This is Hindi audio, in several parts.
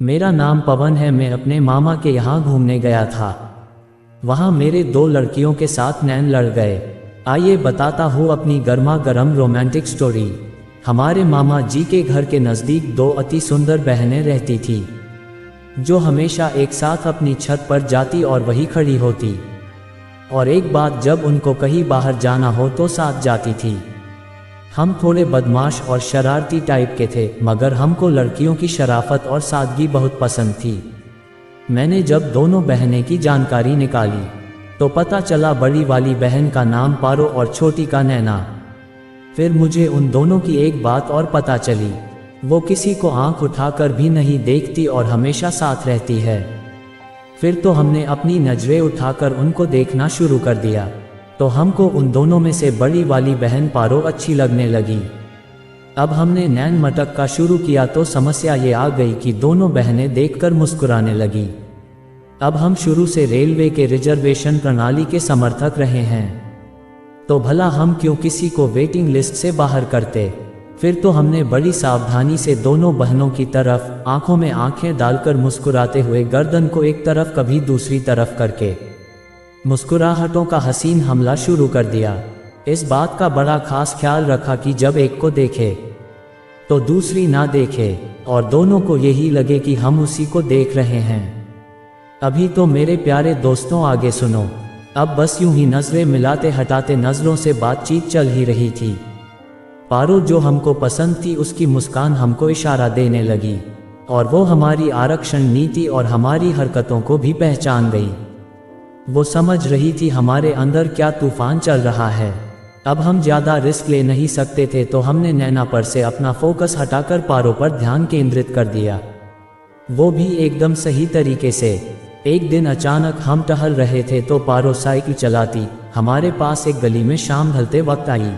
मेरा नाम पवन है। मैं अपने मामा के यहाँ घूमने गया था। वहाँ मेरे दो लड़कियों के साथ नैन लड़ गए। आइए बताता हूँ अपनी गर्मा गर्म रोमांटिक स्टोरी। हमारे मामा जी के घर के नज़दीक दो अति सुंदर बहनें रहती थी, जो हमेशा एक साथ अपनी छत पर जाती और वहीं खड़ी होती, और एक बात जब उनको कहीं बाहर जाना हो तो साथ जाती थी। हम थोड़े बदमाश और शरारती टाइप के थे, मगर हमको लड़कियों की शराफत और सादगी बहुत पसंद थी। मैंने जब दोनों बहनें की जानकारी निकाली तो पता चला बड़ी वाली बहन का नाम पारो और छोटी का नैना। फिर मुझे उन दोनों की एक बात और पता चली, वो किसी को आंख उठाकर भी नहीं देखती और हमेशा साथ रहती है। फिर तो हमने अपनी नजरें उठाकर उनको देखना शुरू कर दिया, तो हमको उन दोनों में से बड़ी वाली बहन पारो अच्छी लगने लगी। अब हमने नैन मटक शुरू किया तो समस्या ये आ गई कि दोनों बहनें देखकर मुस्कुराने लगी। अब हम शुरू से रेलवे के रिजर्वेशन प्रणाली के समर्थक रहे हैं, तो भला हम क्यों किसी को वेटिंग लिस्ट से बाहर करते। फिर तो हमने बड़ी सावधानी से दोनों बहनों की तरफ आंखों में आंखें डालकर मुस्कुराते हुए गर्दन को एक तरफ कभी दूसरी तरफ करके मुस्कुराहटों का हसीन हमला शुरू कर दिया। इस बात का बड़ा खास ख्याल रखा कि जब एक को देखे तो दूसरी ना देखे और दोनों को यही लगे कि हम उसी को देख रहे हैं। अभी तो मेरे प्यारे दोस्तों आगे सुनो। अब बस यूं ही नजरें मिलाते हटाते नजरों से बातचीत चल ही रही थी। पारो जो हमको पसंद थी, उसकी मुस्कान हमको इशारा देने लगी, और वो हमारी आरक्षण नीति और हमारी हरकतों को भी पहचान गई। वो समझ रही थी हमारे अंदर क्या तूफान चल रहा है। अब हम ज़्यादा रिस्क ले नहीं सकते थे, तो हमने नैना पर से अपना फोकस हटाकर पारो पर ध्यान केंद्रित कर दिया, वो भी एकदम सही तरीके से। एक दिन अचानक हम टहल रहे थे तो पारो साइकिल चलाती हमारे पास एक गली में शाम ढलते वक्त आई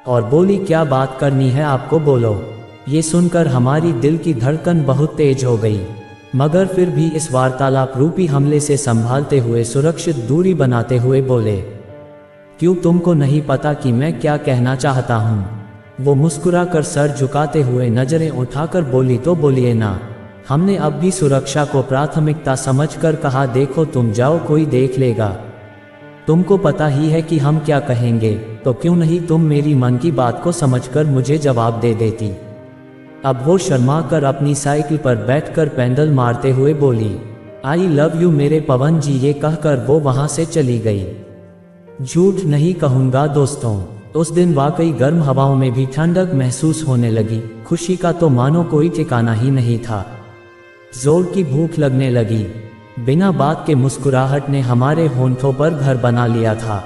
और बोली, क्या बात करनी है आपको, बोलो। ये सुनकर हमारी दिल की धड़कन बहुत तेज हो गई, मगर फिर भी इस वार्तालाप रूपी हमले से संभालते हुए सुरक्षित दूरी बनाते हुए बोले, क्यों तुमको नहीं पता कि मैं क्या कहना चाहता हूँ। वो मुस्कुराकर सर झुकाते हुए नजरें उठाकर बोली, तो बोलिए ना। हमने अब भी सुरक्षा को प्राथमिकता समझकर कहा, देखो तुम जाओ, कोई देख लेगा। तुमको पता ही है कि हम क्या कहेंगे, तो क्यों नहीं तुम मेरी मन की बात को समझकर मुझे जवाब दे देती। अब वो शर्मा कर अपनी साइकिल पर बैठकर पेडल मारते हुए बोली, आई लव यू मेरे पवन जी। ये कहकर वो वहां से चली गई। झूठ नहीं कहूँगा दोस्तों, उस दिन वाकई गर्म हवाओं में भी ठंडक महसूस होने लगी। खुशी का तो मानो कोई ठिकाना ही नहीं था। जोर की भूख लगने लगी। बिना बात के मुस्कुराहट ने हमारे होंठों पर घर बना लिया था।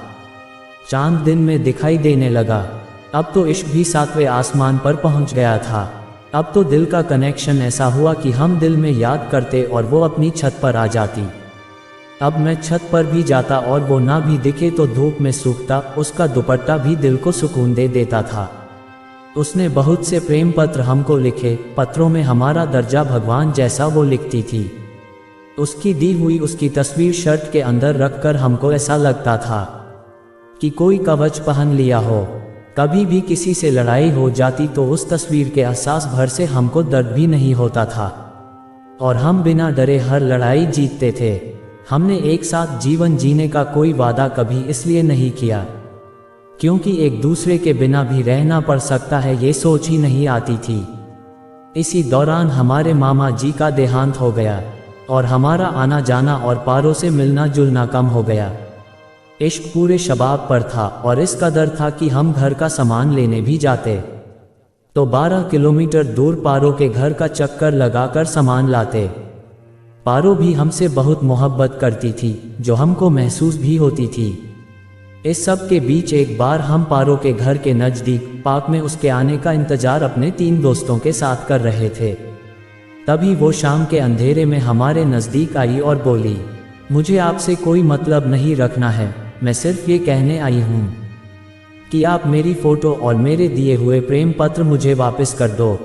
चांद दिन में दिखाई देने लगा। अब तो इश्क भी सातवें आसमान पर पहुंच गया था। अब तो दिल का कनेक्शन ऐसा हुआ कि हम दिल में याद करते और वो अपनी छत पर आ जाती। अब मैं छत पर भी जाता और वो ना भी दिखे तो धूप में सूखता उसका दुपट्टा भी दिल को सुकून दे देता था। उसने बहुत से प्रेम पत्र हमको लिखे। पत्रों में हमारा दर्जा भगवान जैसा वो लिखती थी। उसकी दी हुई उसकी तस्वीर शर्ट के अंदर रखकर हमको ऐसा लगता था कि कोई कवच पहन लिया हो। कभी भी किसी से लड़ाई हो जाती तो उस तस्वीर के एहसास भर से हमको दर्द भी नहीं होता था, और हम बिना डरे हर लड़ाई जीतते थे। हमने एक साथ जीवन जीने का कोई वादा कभी इसलिए नहीं किया क्योंकि एक दूसरे के बिना भी रहना पड़ सकता है, ये सोच ही नहीं आती थी। इसी दौरान हमारे मामा जी का देहांत हो गया और हमारा आना जाना और पारो से मिलना जुलना कम हो गया। इश्क पूरे शबाब पर था और इस कदर था कि हम घर का सामान लेने भी जाते तो 12 किलोमीटर दूर पारो के घर का चक्कर लगाकर सामान लाते। पारो भी हमसे बहुत मोहब्बत करती थी, जो हमको महसूस भी होती थी। इस सब के बीच एक बार हम पारो के घर के नज़दीक पार्क में उसके आने का इंतजार अपने 3 दोस्तों के साथ कर रहे थे। तभी वो शाम के अंधेरे में हमारे नज़दीक आई और बोली, मुझे आपसे कोई मतलब नहीं रखना है, मैं सिर्फ ये कहने आई हूँ कि आप मेरी फ़ोटो और मेरे दिए हुए प्रेम पत्र मुझे वापस कर दो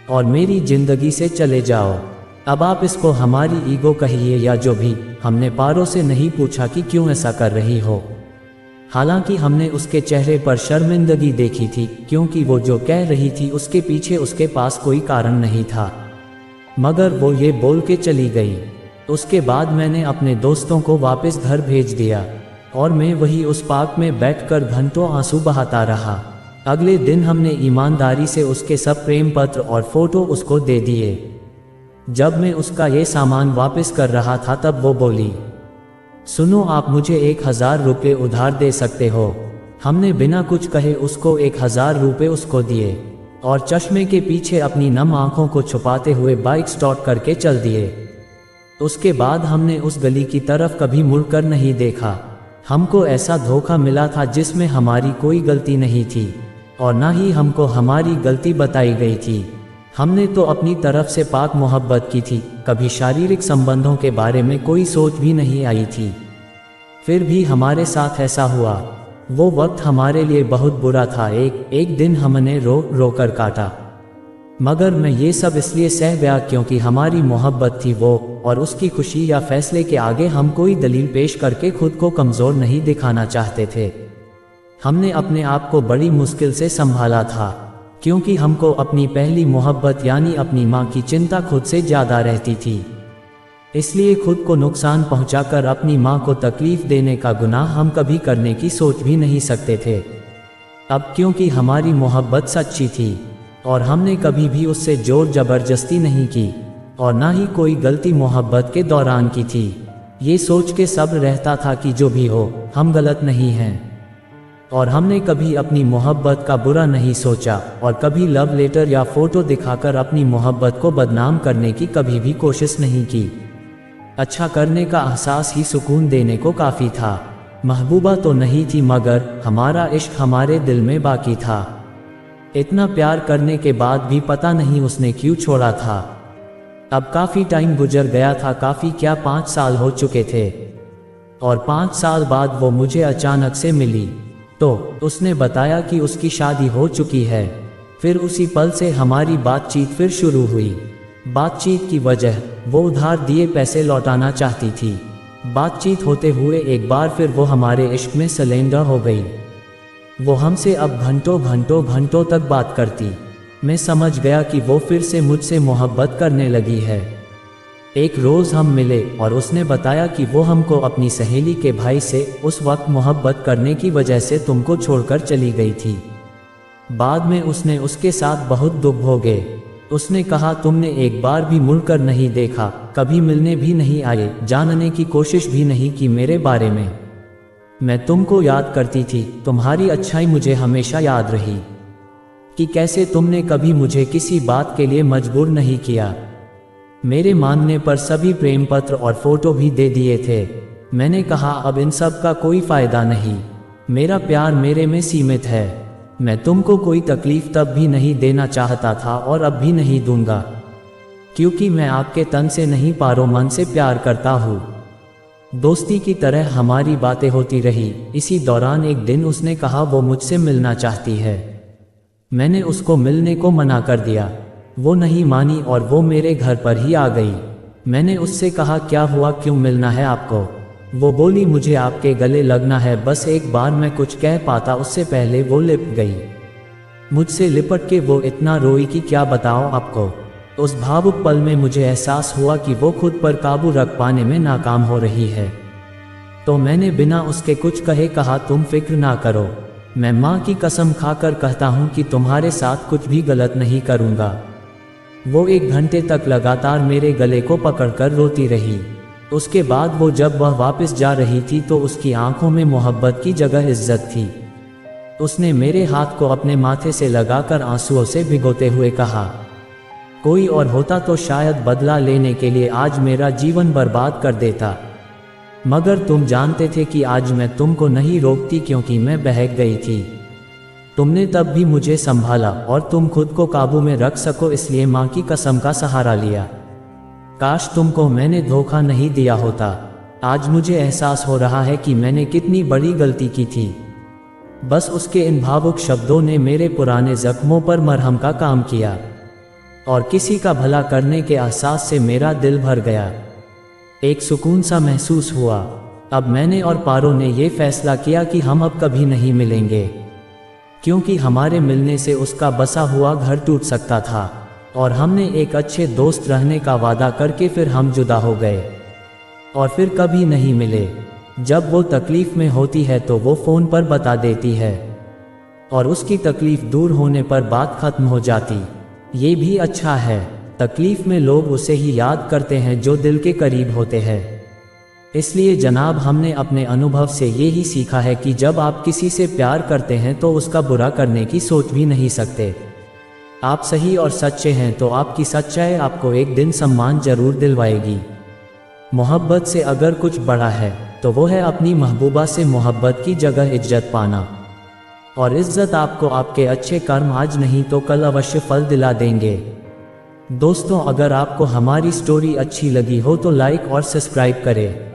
और मेरी ज़िंदगी से चले जाओ। अब आप इसको हमारी ईगो कहिए या जो भी। हमने पारो से नहीं पूछा कि क्यों ऐसा कर रही हो, हालांकि हमने उसके चेहरे पर शर्मिंदगी देखी थी, क्योंकि वो जो कह रही थी उसके पीछे उसके पास कोई कारण नहीं था। मगर वो ये बोल के चली गई। उसके बाद मैंने अपने दोस्तों को वापस घर भेज दिया और मैं वही उस पार्क में बैठकर घंटों आंसू बहाता रहा। अगले दिन हमने ईमानदारी से उसके सब प्रेम पत्र और फोटो उसको दे दिए। जब मैं उसका ये सामान वापस कर रहा था तब वो बोली, सुनो, आप मुझे 1000 रुपये उधार दे सकते हो। हमने बिना कुछ कहे उसको 1000 रुपये उसको दिए और चश्मे के पीछे अपनी नम आंखों को छुपाते हुए बाइक स्टार्ट करके चल दिए। उसके बाद हमने उस गली की तरफ कभी मुड़कर नहीं देखा। हमको ऐसा धोखा मिला था जिसमें हमारी कोई गलती नहीं थी और ना ही हमको हमारी गलती बताई गई थी। हमने तो अपनी तरफ से पाक मोहब्बत की थी, कभी शारीरिक संबंधों के बारे में कोई सोच भी नहीं आई थी। फिर भी हमारे साथ ऐसा हुआ। वो वक्त हमारे लिए बहुत बुरा था। एक दिन हमने रो कर काटा, मगर मैं ये सब इसलिए सह गया क्योंकि हमारी मोहब्बत थी वो और उसकी खुशी या फैसले के आगे हम कोई दलील पेश करके खुद को कमज़ोर नहीं दिखाना चाहते थे। हमने अपने आप को बड़ी मुश्किल से संभाला था क्योंकि हमको अपनी पहली मोहब्बत यानी अपनी माँ की चिंता खुद से ज़्यादा रहती थी। इसलिए खुद को नुकसान पहुंचाकर अपनी माँ को तकलीफ़ देने का गुनाह हम कभी करने की सोच भी नहीं सकते थे। अब क्योंकि हमारी मोहब्बत सच्ची थी और हमने कभी भी उससे जोर जबरदस्ती नहीं की और ना ही कोई गलती मोहब्बत के दौरान की थी, ये सोच के सब्र रहता था कि जो भी हो हम गलत नहीं हैं। और हमने कभी अपनी मोहब्बत का बुरा नहीं सोचा और कभी लव लेटर या फोटो दिखाकर अपनी मोहब्बत को बदनाम करने की कभी भी कोशिश नहीं की। अच्छा करने का एहसास ही सुकून देने को काफ़ी था। महबूबा तो नहीं थी मगर हमारा इश्क हमारे दिल में बाकी था। इतना प्यार करने के बाद भी पता नहीं उसने क्यों छोड़ा था। अब काफ़ी टाइम गुजर गया था, काफ़ी क्या 5 साल हो चुके थे और 5 साल बाद वो मुझे अचानक से मिली तो उसने बताया कि उसकी शादी हो चुकी है। फिर उसी पल से हमारी बातचीत फिर शुरू हुई। बातचीत की वजह वो उधार दिए पैसे लौटाना चाहती थी। बातचीत होते हुए एक बार फिर वो हमारे इश्क में सरेंडर हो गई। वो हमसे अब घंटों तक बात करती। मैं समझ गया कि वो फिर से मुझसे मोहब्बत करने लगी है। एक रोज़ हम मिले और उसने बताया कि वो हमको अपनी सहेली के भाई से उस वक्त मोहब्बत करने की वजह से तुमको छोड़कर चली गई थी। बाद में उसने उसके साथ बहुत दुख भोगे। उसने कहा तुमने एक बार भी मुड़कर नहीं देखा, कभी मिलने भी नहीं आए, जानने की कोशिश भी नहीं की मेरे बारे में। मैं तुमको याद करती थी, तुम्हारी अच्छाई मुझे हमेशा याद रही कि कैसे तुमने कभी मुझे किसी बात के लिए मजबूर नहीं किया। मेरे मानने पर सभी प्रेम पत्र और फोटो भी दे दिए थे। मैंने कहा अब इन सब का कोई फ़ायदा नहीं, मेरा प्यार मेरे में सीमित है। मैं तुमको कोई तकलीफ़ तब भी नहीं देना चाहता था और अब भी नहीं दूंगा, क्योंकि मैं आपके तन से नहीं पारो मन से प्यार करता हूँ। दोस्ती की तरह हमारी बातें होती रही। इसी दौरान एक दिन उसने कहा वो मुझसे मिलना चाहती है। मैंने उसको मिलने को मना कर दिया। वो नहीं मानी और वो मेरे घर पर ही आ गई। मैंने उससे कहा क्या हुआ, क्यों मिलना है आपको? वो बोली मुझे आपके गले लगना है। बस एक बार मैं कुछ कह पाता उससे पहले वो लिप गई। मुझसे लिपट के वो इतना रोई कि क्या बताऊं आपको। उस भावुक पल में मुझे एहसास हुआ कि वो खुद पर काबू रख पाने में नाकाम हो रही है। तो मैंने बिना उसके कुछ कहे कहा तुम फिक्र ना करो, मैं माँ की कसम खाकर कहता हूँ कि तुम्हारे साथ कुछ भी गलत नहीं करूँगा। वो 1 घंटे तक लगातार मेरे गले को पकड़कर रोती रही। उसके बाद जब वह वापस जा रही थी तो उसकी आंखों में मोहब्बत की जगह इज्जत थी। उसने मेरे हाथ को अपने माथे से लगाकर आंसुओं से भिगोते हुए कहा, कोई और होता तो शायद बदला लेने के लिए आज मेरा जीवन बर्बाद कर देता, मगर तुम जानते थे कि आज मैं तुमको नहीं रोकती क्योंकि मैं बहक गई थी। तुमने तब भी मुझे संभाला और तुम खुद को काबू में रख सको, इसलिए माँ की कसम का सहारा लिया। काश तुमको मैंने धोखा नहीं दिया होता। आज मुझे एहसास हो रहा है कि मैंने कितनी बड़ी गलती की थी। बस उसके इन भावुक शब्दों ने मेरे पुराने जख्मों पर मरहम का काम किया और किसी का भला करने के एहसास से मेरा दिल भर गया। एक सुकून सा महसूस हुआ। अब मैंने और पारो ने ये फैसला किया कि हम अब कभी नहीं मिलेंगे, क्योंकि हमारे मिलने से उसका बसा हुआ घर टूट सकता था और हमने एक अच्छे दोस्त रहने का वादा करके फिर हम जुदा हो गए और फिर कभी नहीं मिले। जब वो तकलीफ़ में होती है तो वो फ़ोन पर बता देती है और उसकी तकलीफ़ दूर होने पर बात ख़त्म हो जाती। ये भी अच्छा है, तकलीफ़ में लोग उसे ही याद करते हैं जो दिल के करीब होते हैं। इसलिए जनाब, हमने अपने अनुभव से ये ही सीखा है कि जब आप किसी से प्यार करते हैं तो उसका बुरा करने की सोच भी नहीं सकते। आप सही और सच्चे हैं तो आपकी सच्चाई आपको एक दिन सम्मान जरूर दिलवाएगी। मोहब्बत से अगर कुछ बड़ा है तो वो है अपनी महबूबा से मोहब्बत की जगह इज्जत पाना, और इज्जत आपको आपके अच्छे कर्म आज नहीं तो कल अवश्य फल दिला देंगे। दोस्तों, अगर आपको हमारी स्टोरी अच्छी लगी हो तो लाइक और सब्सक्राइब करें।